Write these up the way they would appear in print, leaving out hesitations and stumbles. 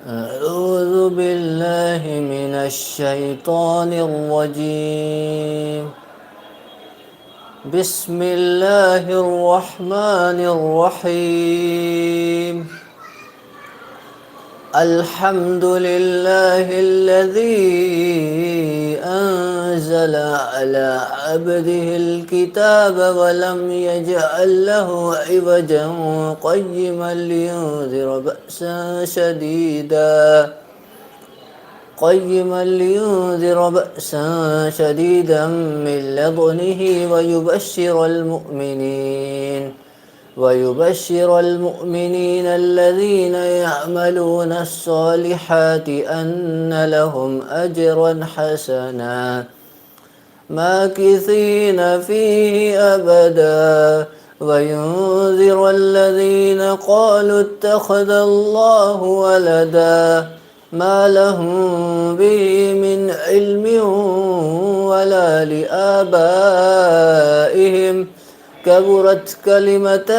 أعوذ بالله من الشيطان الرجيم. بسم الله الرحمن الرحيم. الحمد لله الذي أنزل على عبده الكتاب ولم يجعل له عوجا قيما لينذر بأسا شديدا من لدنه ويبشر المؤمنين الذين يعملون الصالحات أن لهم أجرا حسنا ماكثين فيه أبدا وينذر الذين قالوا اتخذ الله ولدا ما لهم به من علم ولا لآبائهم كبرت كلمة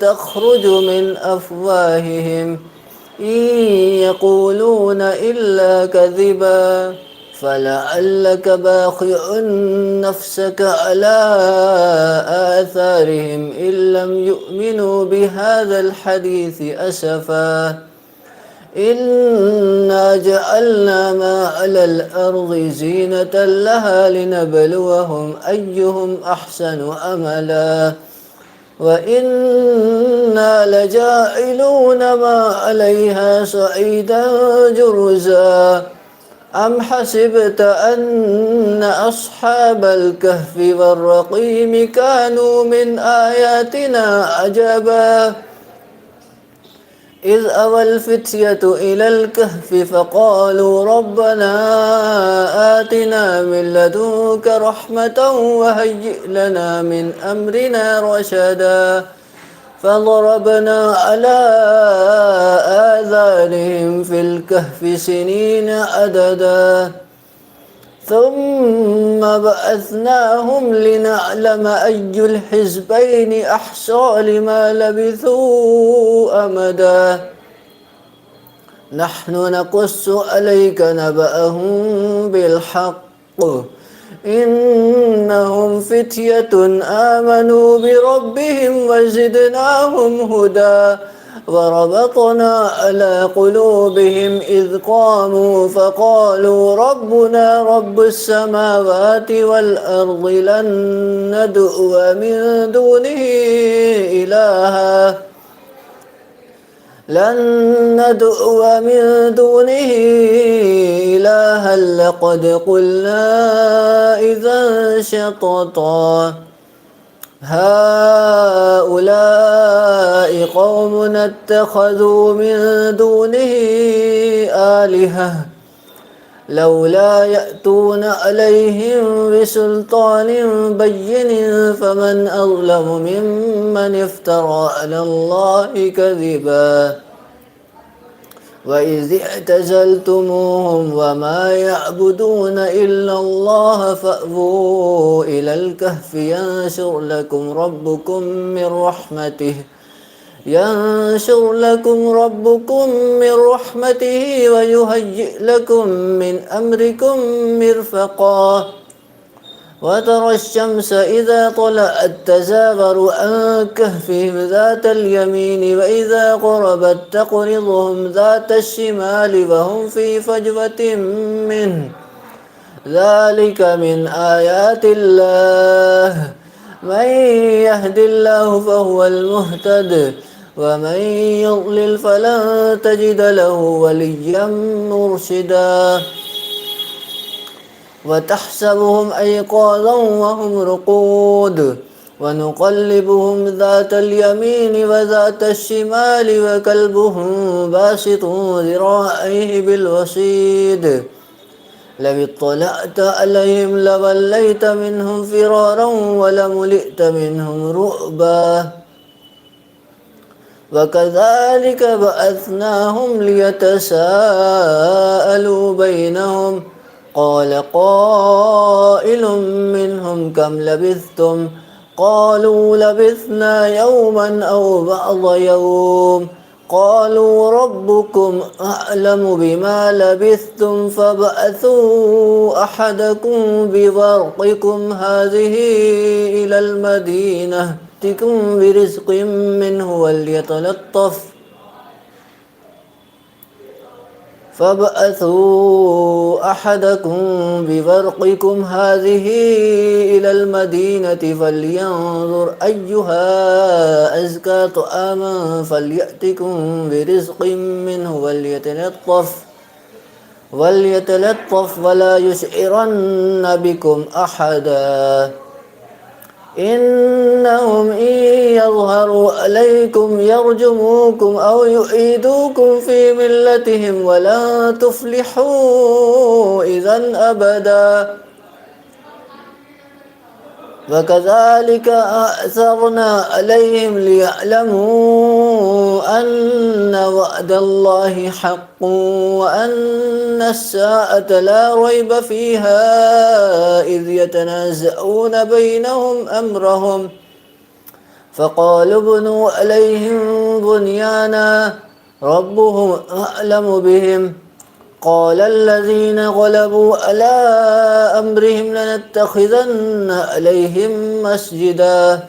تخرج من أفواههم إن يقولون إلا كذبا فلعلك باخع نفسك على آثارهم إن لم يؤمنوا بهذا الحديث أسفا إنا جعلنا ما على الأرض زينة لها لنبلوهم أيهم أحسن أملا وإنا لجاعلون ما عليها صعيدا جرزا أم حسبت أن أصحاب الكهف والرقيم كانوا من آياتنا عجبا إذ أوى الفتية إلى الكهف فقالوا ربنا آتنا من لدنك رحمة وهيئ لنا من أمرنا رشدا فضربنا على آذانهم في الكهف سنين عددا ثم بعثناهم لنعلم أي الحزبين أحصى لما لبثوا أمدا نحن نقص عليك نبأهم بالحق إنهم فتية آمنوا بربهم وزدناهم هدى وربطنا على قلوبهم إذ قاموا فقالوا ربنا رب السماوات والأرض لن ندعو من دونه إلها لقد قلنا إذا شططا هؤلاء قوم اتخذوا من دونه آلهة لولا يأتون عليهم بسلطان بين فمن أظلم ممن افترى على الله كذبا وإذ اعتزلتموهم وما يعبدون إلا الله فأووا إلى الكهف ينشر لكم ربكم من رحمته ويهيئ لكم من أمركم مرفقا وترى الشمس إذا طلعت تزاور عن كهفهم ذات اليمين وإذا غربت تقرضهم ذات الشمال وهم في فجوة منه ذلك من آيات الله من يهد الله فهو المهتد ومن يضلل فلن تجد له وليا مرشدا وتحسبهم أيقاظا وهم رقود ونقلبهم ذات اليمين وذات الشمال وكلبهم باسط ذراعيه بالوصيد لو اطلعت عليهم لوليت منهم فرارا ولملئت منهم رعبا وكذلك بعثناهم ليتساءلوا بينهم قال قائل منهم كم لبثتم قالوا لبثنا يوما أو بعض يوم قالوا ربكم أعلم بما لبثتم فابعثوا أحدكم بورقكم هذه إلى المدينة يأتكم برزق منه فابعثوا أحدكم ببرقكم هذه إلى المدينة فلينظر أيها أزكى طعاما فليأتكم برزق منه وليتلطف ولا يشعرن بكم أحدا إنهم إن يظهروا عليكم يرجموكم أو يعيدوكم في ملتهم ولن تفلحوا إذا أبدا وكذلك أعثرنا عليهم ليعلموا أن وعد الله حق وأن الساعة لا ريب فيها إذ يتنازعون بينهم أمرهم فقالوا ابنوا عليهم بنيانا ربهم أعلم بهم قال الذين غلبوا على أمرهم لنتخذن عليهم مسجدا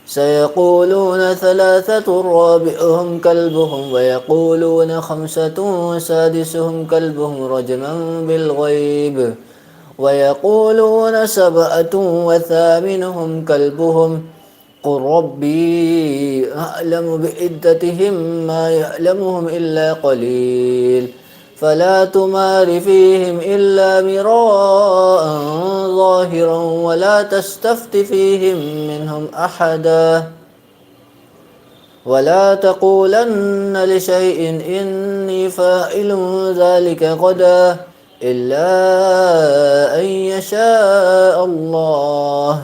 سيقولون ثلاثة رابعهم كلبهم ويقولون خمسة سادسهم كلبهم رجما بالغيب ويقولون سبعة وثامنهم كلبهم قل ربي أعلم بعدتهم ما يعلمهم إلا قليل فلا تمار فيهم إلا مراء ظاهرا ولا تستفت فيهم منهم أحدا ولا تقولن لشيء إني فاعل ذلك غدا إلا أن يشاء الله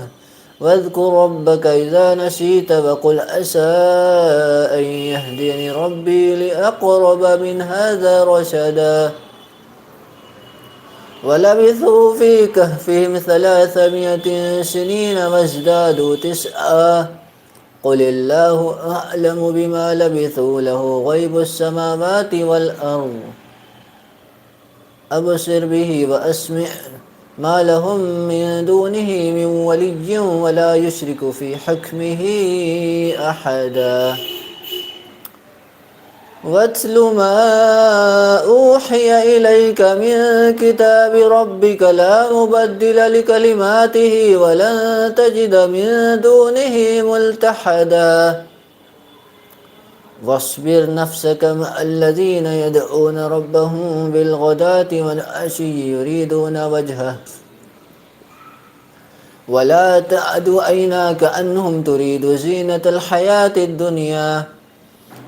واذكر ربك إذا نسيت وقل عسى أن يهديني ربي لأقرب من هذا رشدا ولبثوا في كهفهم 300 سنين وازدادوا 9 قل الله أعلم بما لبثوا له غيب السماوات والأرض أبصر به وأسمع ما لهم من دونه من ولي ولا يشرك في حكمه أحدا واتل ما أوحي إليك من كتاب ربك لا مبدل لكلماته ولن تجد من دونه ملتحدا واصبر نفسك مع الذين يدعون ربهم بالغداة والعشي يريدون وجهه ولا تعد عيناك عنهم تريد زينة الحياة الدنيا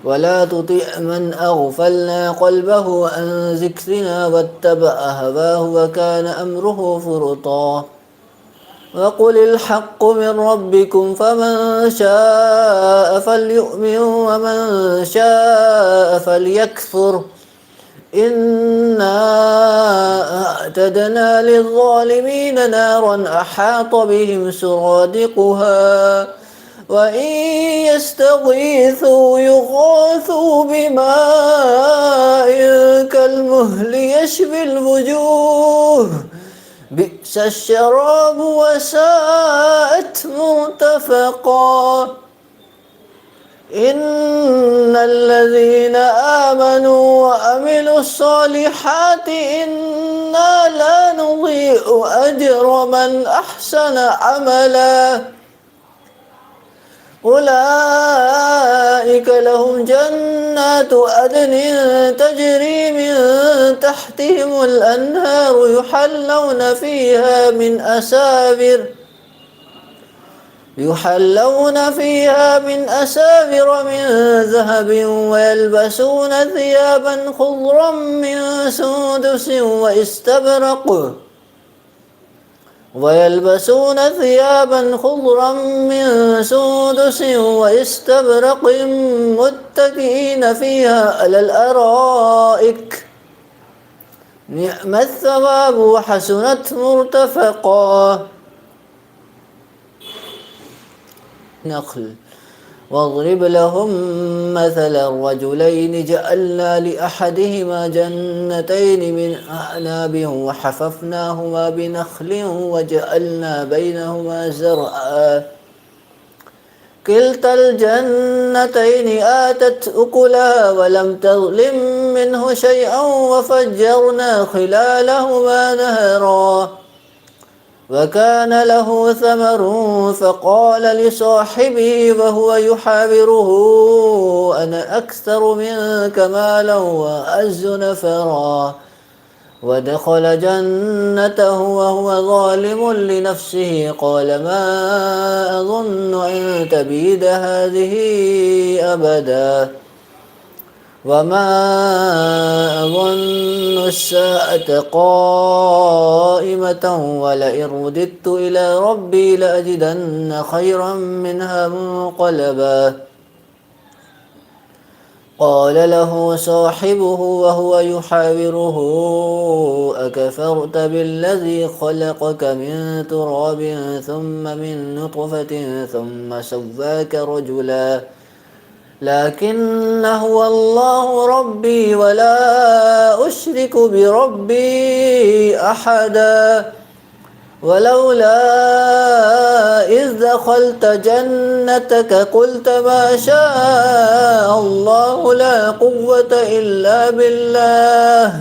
ولا تطع من أغفلنا قلبه عن ذكرنا واتبع هواه وكان أمره فرطا وقل الحق من ربكم فمن شاء فليؤمن ومن شاء فليكفر إنا أعتدنا للظالمين نارا أحاط بهم سرادقها وإن يستغيثوا يغاثوا بماء كالمهل يشفي الوجوه بئس الشراب وساءت مرتفقا إن الذين آمنوا وعملوا الصالحات إنا لا نضيع أجر من أحسن عملا أولئك لهم جنات عدن تجري من تحتهم الأنهار يحلون فيها من أساور من ذهب ويلبسون ثيابا خضرا من سندس واستبرق متكئين فيها على الأرائك نعم الثواب وحسنت مرتفقا نخل واضرب لهم مثلا الرجلين جعلنا لأحدهما جنتين من أعناب وحففناهما بنخل وجعلنا بينهما زرعا كلتا الجنتين آتت أكلها ولم تظلم منه شيئا وفجرنا خلالهما نهرا وكان له ثمر فقال لصاحبه وهو يحاوره أنا أكثر منك مالا وأعز نفرا ودخل جنته وهو ظالم لنفسه قال ما أظن أن تبيد هذه أبدا وما أظن الساعة قائمة ولئن رددت إلى ربي لأجدن خيرا منها منقلبا قال له صاحبه وهو يحاوره أكفرت بالذي خلقك من تراب ثم من نطفة ثم سواك رجلا لكن هو الله ربي ولا أشرك بربي أحدا ولولا إذ دخلت جنتك قلت ما شاء الله لا قوة إلا بالله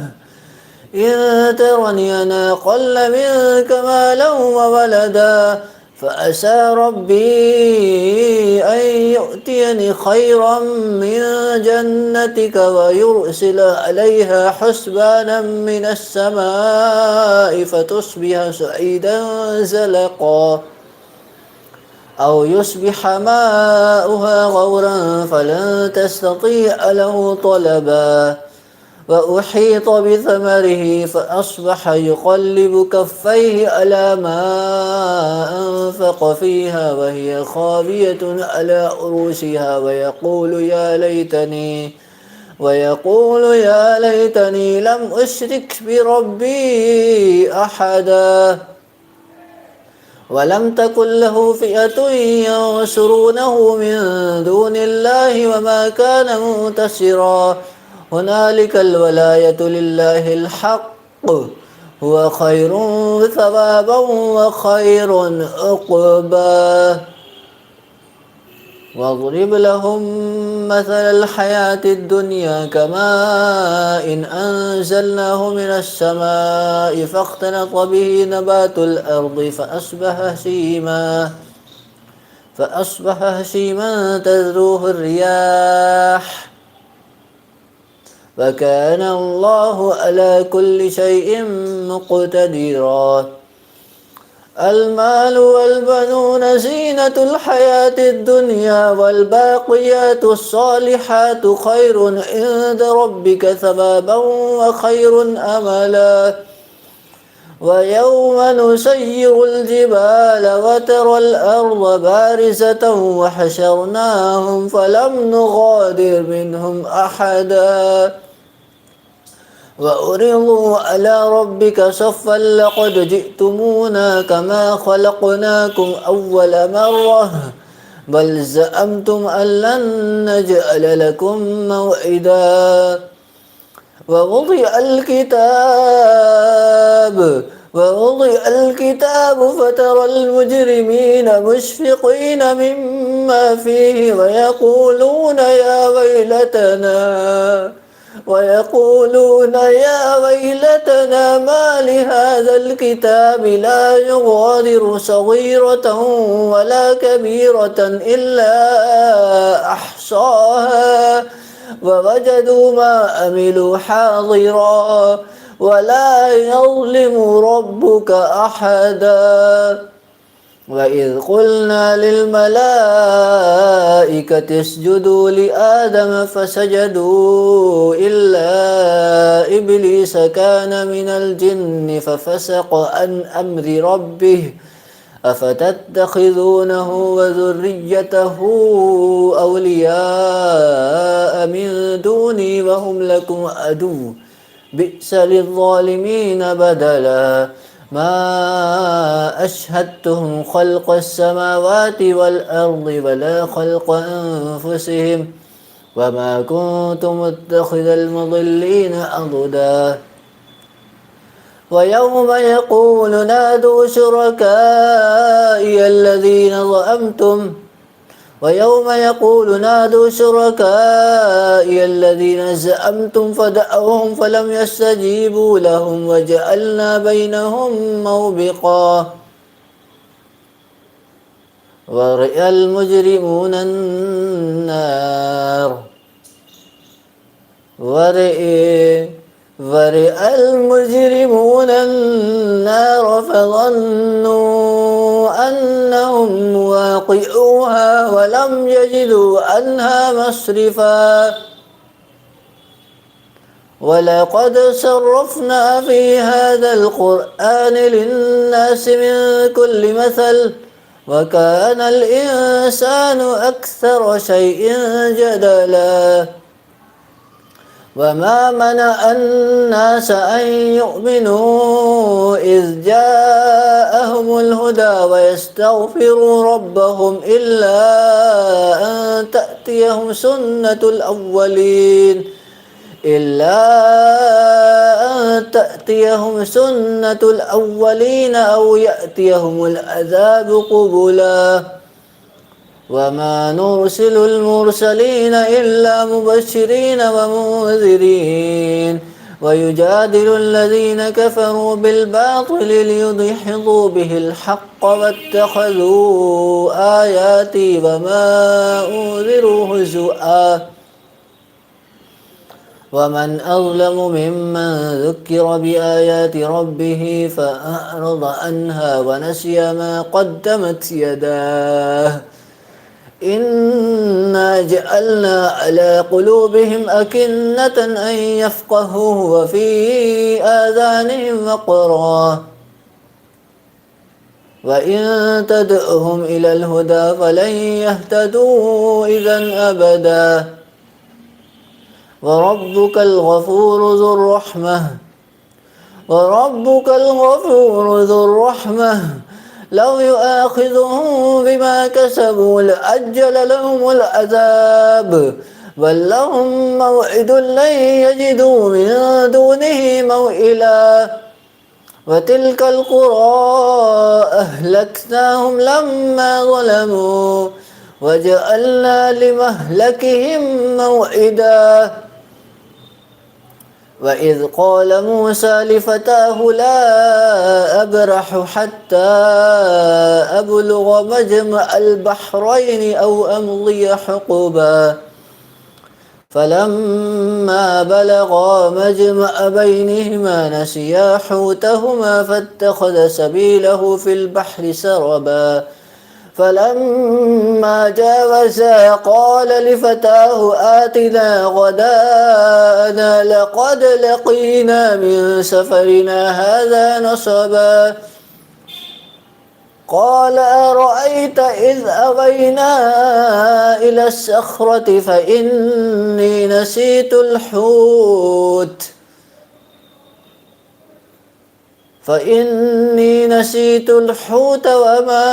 إن ترني أنا أقل منك مالا وولدا فعسى ربي أن يؤتيني خيرا من جنتك ويرسل عليها حسبانا من السماء فتصبح سعيدا زلقا أو يصبح ماؤها غورا فلن تستطيع له طلبا وأحيط بثمره فأصبح يقلب كفيه على ما أنفق فيها وهي خاوية على عروشها ويقول يا ليتني لم أشرك بربي أحدا ولم تكن له فئة ينصرونه من دون الله وما كان منتصرا هنالك الولاية لله الحق هو خير ثوابا وخير عقبا واضرب لهم مثل الحياة الدنيا كماء إن أنزلناه من السماء فاختلط به نبات الأرض فأصبح هشيما تذروه الرياح وكان الله على كل شيء مقتدرا المال والبنون زينة الحياة الدنيا والباقيات الصالحات خير عند ربك ثوابا وخير أملا ويوم نسير الجبال وترى الأرض بارزة وحشرناهم فلم نغادر منهم أحدا وأعرضوا على ربك صفا لقد جئتمونا كما خلقناكم أول مرة بل زعمتم أن لن نجعل لكم موعدا ووضع الكتاب فترى المجرمين مشفقين مما فيه ويقولون يا ويلتنا ما لهذا الكتاب لا يغادر صغيرة ولا كبيرة إلا أحصاها ووجدوا ما عملوا حاضرا ولا يظلم ربك أحدا وإذ قلنا للملائكة اسجدوا لآدم فسجدوا إلا إبليس كان من الجن ففسق عن أمر ربه أفتتخذونه وذريته أولياء من دوني وهم لكم عدو بئس للظالمين بدلا ما أشهدتهم خلق السماوات والأرض ولا خلق أنفسهم وما كنت متخذ المضلين أضدا ويوم يقول نادوا شركائي الذين زعمتم ويوم يقول نادوا شركائي الذين زعمتم فدعوهم فلم يستجيبوا لهم وجعلنا بينهم موبقا ورأى المجرمون النار ورأى المجرمون النار فظنوا أنهم واقعوها ولم يجدوا عنها مصرفا ولقد صرفنا في هذا القرآن للناس من كل مثل وكان الإنسان أكثر شيء جدلا وما منع الناس أن يؤمنوا إذ جاءهم الهدى ويستغفروا ربهم إلا أن تأتيهم سنة الأولين أو يأتيهم العذاب قبلا وما نرسل المرسلين إلا مبشرين ومنذرين ويجادل الذين كفروا بالباطل ليدحضوا به الحق واتخذوا آياتي وما أنذروا هزؤا ومن أظلم ممن ذكر بآيات ربه فأعرض عنها ونسي ما قدمت يداه إنا جعلنا على قلوبهم أكنة أن يفقهوه وفي آذانهم وقرا وإن تدعهم إلى الهدى فلن يهتدوا إذا أبدا وربك الغفور ذو الرحمة لو يؤاخذهم بما كسبوا لأجل لهم العذاب بل لهم موعد لن يجدوا من دونه موئلا وتلك القرى أهلكناهم لما ظلموا وجعلنا لمهلكهم موعدا وإذ قال موسى لفتاه لا أبرح حتى أبلغ مجمع البحرين أو أمضي حقبا فلما بلغا مجمع بينهما نسيا حوتهما فاتخذ سبيله في البحر سربا فلما جاوزا قال لفتاه آتنا غداءنا لقد لقينا من سفرنا هذا نصبا قال أرأيت إذ أوينا إلى الصخرة فإني نسيت الحوت وما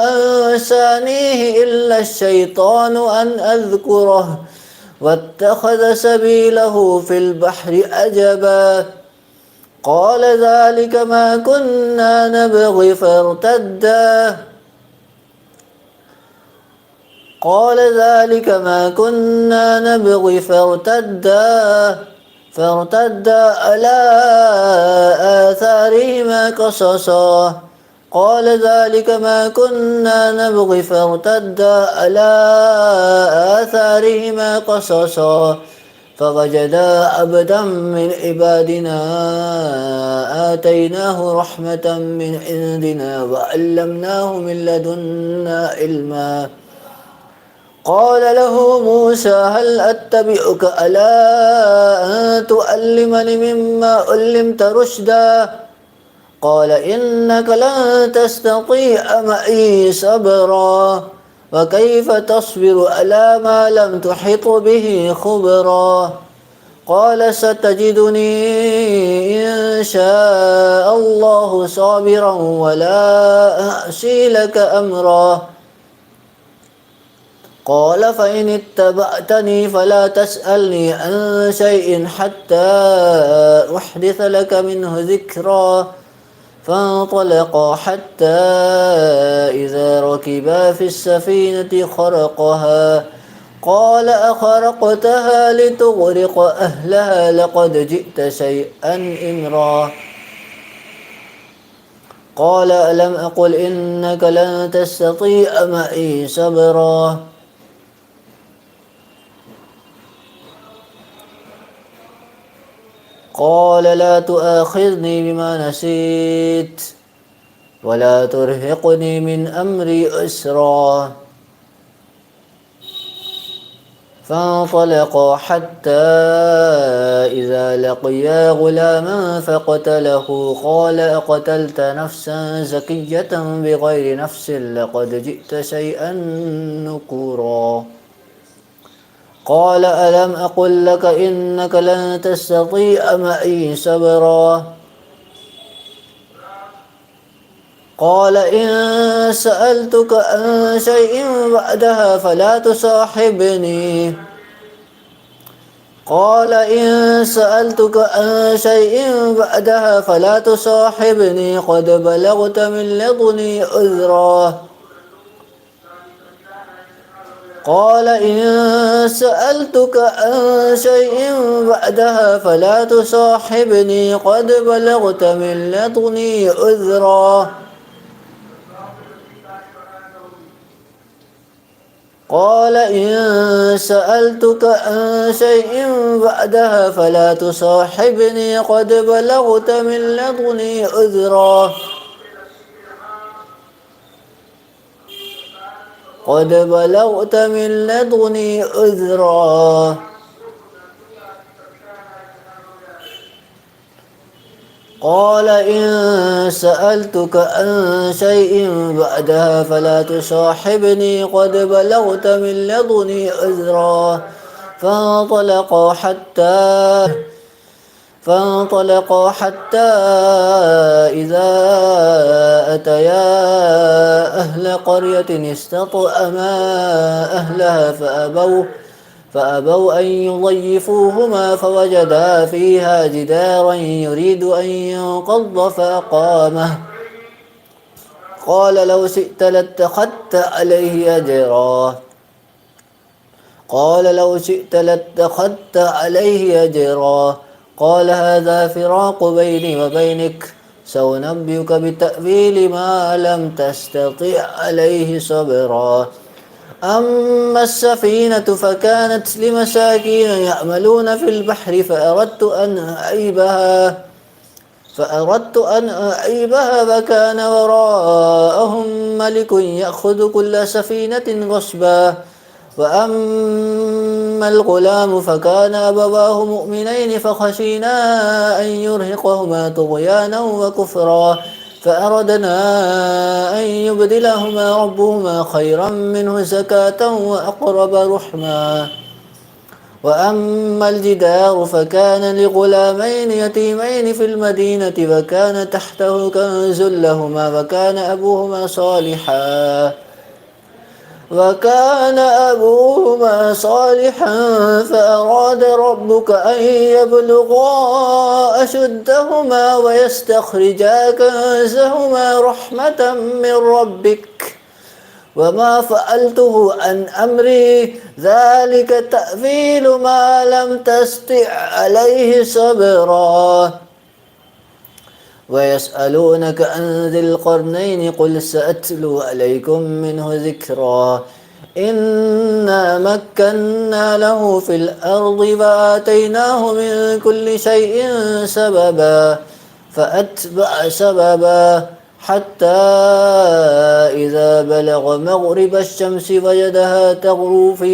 أنسانيه إلا الشيطان أن أذكره واتخذ سبيله في البحر عجبا قال ذلك ما كنا نبغي فارتدا على آثارهما قصصا قال ذلك ما كنا نبغي فارتدا على آثارهما قصصا فوجدا عبدا من عبادنا آتيناه رحمة من عندنا وعلمناه من لدنا علما قال له موسى هل أتبعك على أن تعلمني مما علمت رشدا قال إنك لن تستطيع معي صبرا وكيف تصبر على ما لم تحط به خبرا قال ستجدني إن شاء الله صابرا ولا أعصي لك أمرا. قال فإن اتبعتني فلا تسألني عن شيء حتى أحدث لك منه ذكرا. فانطلقا حتى إذا ركبا في السفينة خرقها قال أخرقتها لتغرق أهلها لقد جئت شيئا إمرا. قال ألم أقل إنك لن تستطيع معي صبرا. قال لا تؤاخذني بما نسيت ولا ترهقني من أمري أسرا. فانطلقا حتى إذا لقيا غلاما فقتله قال أقتلت نفسا زكية بغير نفس لقد جئت شيئا نكورا. قال ألم أقل لك إنك لن تستطيع معي صبرا. قال إن سألتك عن شيء بعدها فلا تصاحبني. قال إن سألتك عن شيء بعدها فلا تصاحبني قد بلغت من لدني عذرا. قال إن سألتك عن شيء بعدها فلا تصاحبني قد بلغت من لدني عذرا. قال إن سألتك عن شيء بعدها فلا تصاحبني قد بلغت من لدني عذرا. قد بلغت من لدني عذرا. قال إن سألتك عن شيء بعدها فلا تصاحبني قد بلغت من لدني عذرا. فانطلقا حتى إذا أتيا أهل قرية استطعما أهلها فأبوا أن يضيفوهما فوجدا فيها جدارا يريد أن ينقض فأقامه. قال لو شئت لاتخذت عليه أجرا. قال هذا فراق بيني وبينك سأنبئك بتأويل ما لم تستطع عليه صبرا. أما السفينة فكانت لمساكين يعملون في البحر فأردت أن أعيبها فكان وراءهم ملك يأخذ كل سفينة غصبا. وأما الغلام فكان أبواه مؤمنين فخشينا أن يرهقهما طغيانا وكفرا فأردنا أن يبدلهما ربهما خيرا منه زكاة وأقرب رحما. وأما الجدار فكان لغلامين يتيمين في المدينة وكان تحته كنز لهما وكان أبوهما صالحا فأراد ربك أن يبلغا أشدهما ويستخرجا كنزهما رحمة من ربك وما فعلته عن أمري ذلك تأويل ما لم تستطع عليه صبرا. ويسألونك عن ذي القرنين قل سأتلو عليكم منه ذكرا. إنا مكنا له في الأرض وآتيناه من كل شيء سببا فأتبع سببا حتى إذا بلغ مغرب الشمس وجدها تغرب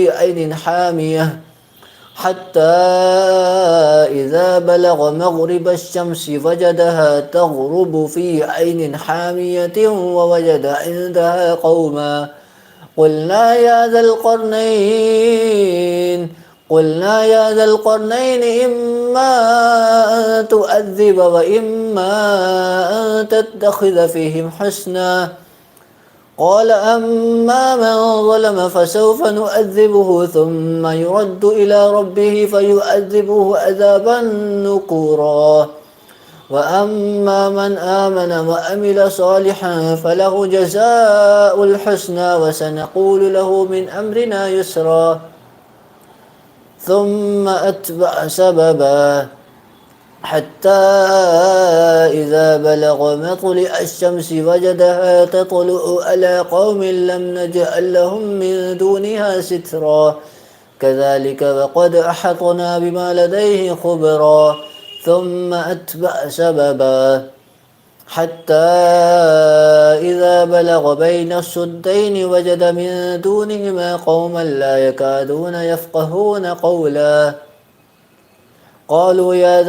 في عين حامية ووجد عندها قوما قلنا يا ذا القرنين قلنا يا ذا القرنين إما أن تؤذب وإما أن تتخذ فيهم حسنا. قال أما من ظلم فسوف نؤذبه ثم يرد إلى ربه فيؤذبه عذابا نكورا. وأما من آمن وأمل صالحا فله جزاء الحسنى وسنقول له من أمرنا يسرا. ثم أتبع سببا حتى إذا بلغ مطلع الشمس وجدها تطلع على قوم لم نجعل لهم من دونها سترا كذلك وقد أحطنا بما لديه خبرا. ثم أتبع سببا حتى إذا بلغ بين السدين وجد من دونهما قوما لا يكادون يفقهون قولا. قالوا يا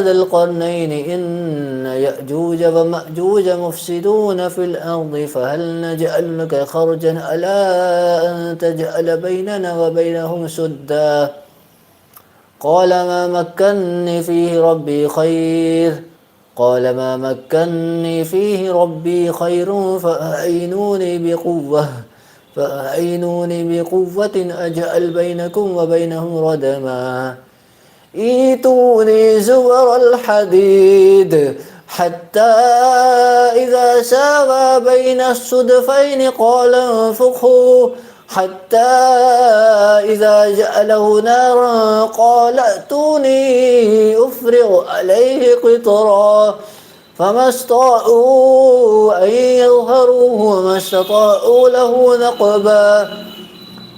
ذا القرنين إن يأجوج ومأجوج مفسدون في الأرض فهل نجعل لك خرجا على أن تجعل بيننا وبينهم سدا. قال ما مكني فيه ربي خير فأعينوني بقوة أجعل بينكم وبينهم ردما. إيتوني زبر الحديد حتى إذا ساوى بين الصدفين قال انفخوا حتى إذا جعله نارا قال ائتوني أفرغ عليه قطرا. فما استطاعوا أن يظهروه وما استطاعوا له نقبا.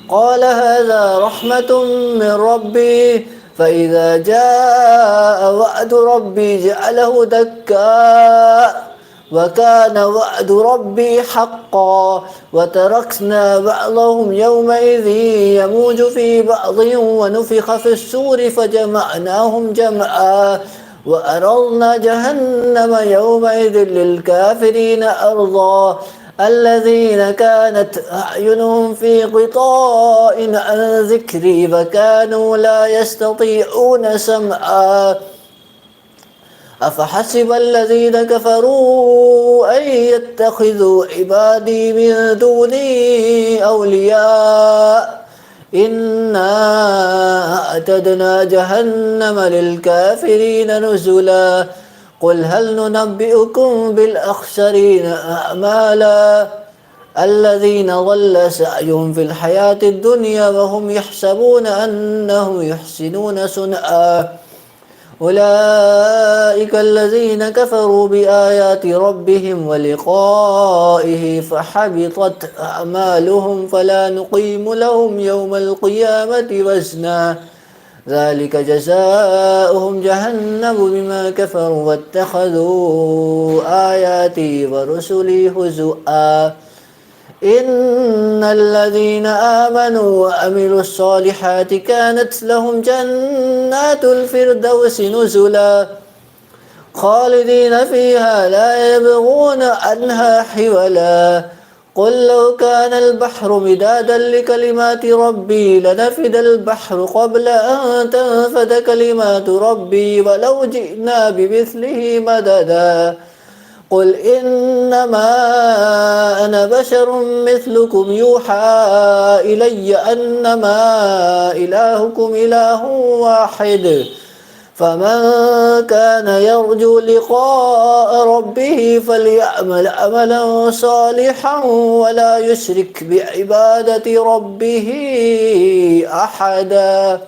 قال هذا رحمة من ربي فإذا جاء وعد ربي جعله دكا وكان وعد ربي حقا. وتركنا بعضهم يومئذ يموج في بعض ونفخ في السور فجمعناهم جمعا وأرضنا جهنم يومئذ للكافرين أرضا. الذين كانت أعينهم في غطاء عن ذكري فكانوا لا يستطيعون سمعا. أفحسب الذين كفروا أن يتخذوا عبادي من دوني أولياء إنا أعتدنا جهنم للكافرين نزلا. قل هل ننبئكم بالأخسرين أعمالا الذين ضل سعيهم في الحياة الدنيا وهم يحسبون أنهم يحسنون صنعا. أولئك الذين كفروا بآيات ربهم ولقائه فحبطت أعمالهم فلا نقيم لهم يوم القيامة وزنا. ذلك جزاؤهم جهنم بما كفروا واتخذوا آياتي ورسلي هزؤا. إن الذين آمنوا وعملوا الصالحات كانت لهم جنات الفردوس نزلا خالدين فيها لا يبغون عنها حولا. قل لو كان البحر مدادا لكلمات ربي لنفد البحر قبل أن تنفد كلمات ربي ولو جئنا بمثله مددا. قل إنما أنا بشر مثلكم يوحى إلي أنما إلهكم إله واحد فمن كان يرجو لقاء ربه فليعمل عملا صالحا ولا يشرك بعبادة ربه أحدا.